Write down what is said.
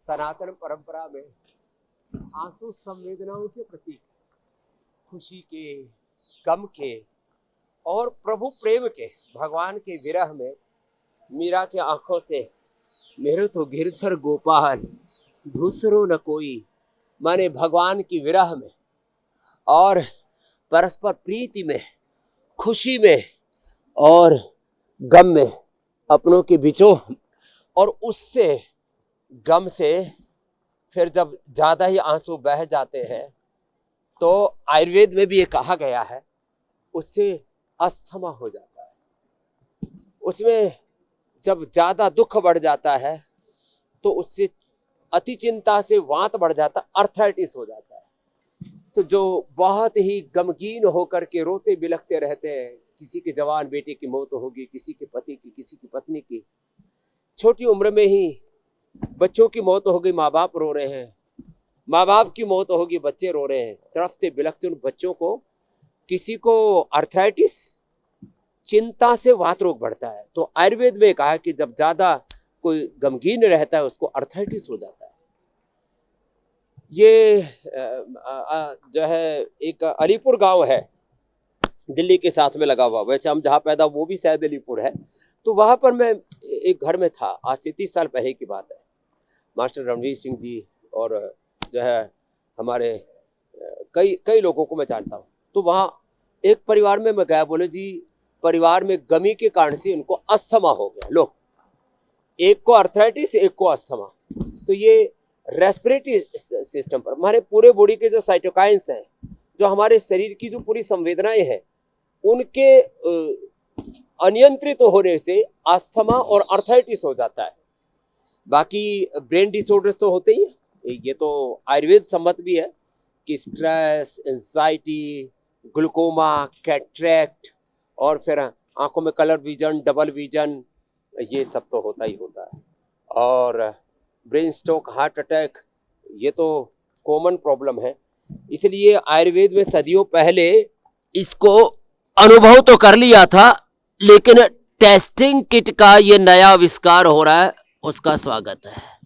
सनातन परंपरा में आंसू संवेदनाओं के प्रतीक, खुशी के, गम के और प्रभु प्रेम के, भगवान के विरह में मीरा के आंखों से मेरे तो गिरधर गोपाल दूसरो न कोई, माने भगवान की विरह में और परस्पर प्रीति में, खुशी में और गम में, अपनों के बिछोह और उससे गम से फिर जब ज्यादा ही आंसू बह जाते हैं तो आयुर्वेद में भी ये कहा गया है उससे अस्थमा हो जाता है। उसमें जब ज्यादा दुख बढ़ जाता है तो उससे अति चिंता से वात बढ़ जाता, अर्थराइटिस हो जाता है। तो जो बहुत ही गमगीन होकर के रोते बिलखते रहते हैं, किसी के जवान बेटे की मौत होगी, किसी के पति की, किसी की पत्नी की, छोटी उम्र में ही बच्चों की मौत हो गई, माँ बाप रो रहे हैं, माँ बाप की मौत होगी, बच्चे रो रहे हैं, तड़पते बिलखते उन बच्चों को, किसी को अर्थराइटिस, चिंता से वात रोग बढ़ता है। तो आयुर्वेद में कहा कि जब ज्यादा कोई गमगीन रहता है उसको अर्थराइटिस हो जाता है। ये जो है एक अलीपुर गांव है दिल्ली के साथ में लगा हुआ, वैसे हम जहाँ पैदा वो भी शायद अलीपुर है। तो वहाँ पर मैं एक घर में था, आज से 30 साल पहले की बात है। मास्टर रणवीर सिंह जी और जो है हमारे कई लोगों को मैं जानता हूँ। तो वहाँ एक परिवार में मैं गया, बोले जी परिवार में गमी के कारण से इनको अस्थमा हो गया। लो, एक को अर्थराइटिस, एक को अस्थमा। तो ये रेस्पिरेटरी सिस्टम पर, हमारे पूरे बॉडी के जो साइटोकाइंस हैं, जो हमारे शरीर की जो पूरी संवेदनाएं हैं, उनके अनियंत्रित होने से अस्थमा और अर्थराइटिस हो जाता है। बाकी ब्रेन डिसऑर्डर्स तो होते ही हैं, ये तो आयुर्वेद सम्मत भी है कि स्ट्रेस, एंजाइटी, ग्लूकोमा, कैटरेक्ट और फिर आंखों में कलर विजन, डबल विजन, ये सब तो होता ही होता है। और ब्रेन स्ट्रोक, हार्ट अटैक, ये तो कॉमन प्रॉब्लम है। इसलिए आयुर्वेद में सदियों पहले इसको अनुभव तो कर लिया था, लेकिन टेस्टिंग किट का ये नया आविष्कार हो रहा है, उसका स्वागत है।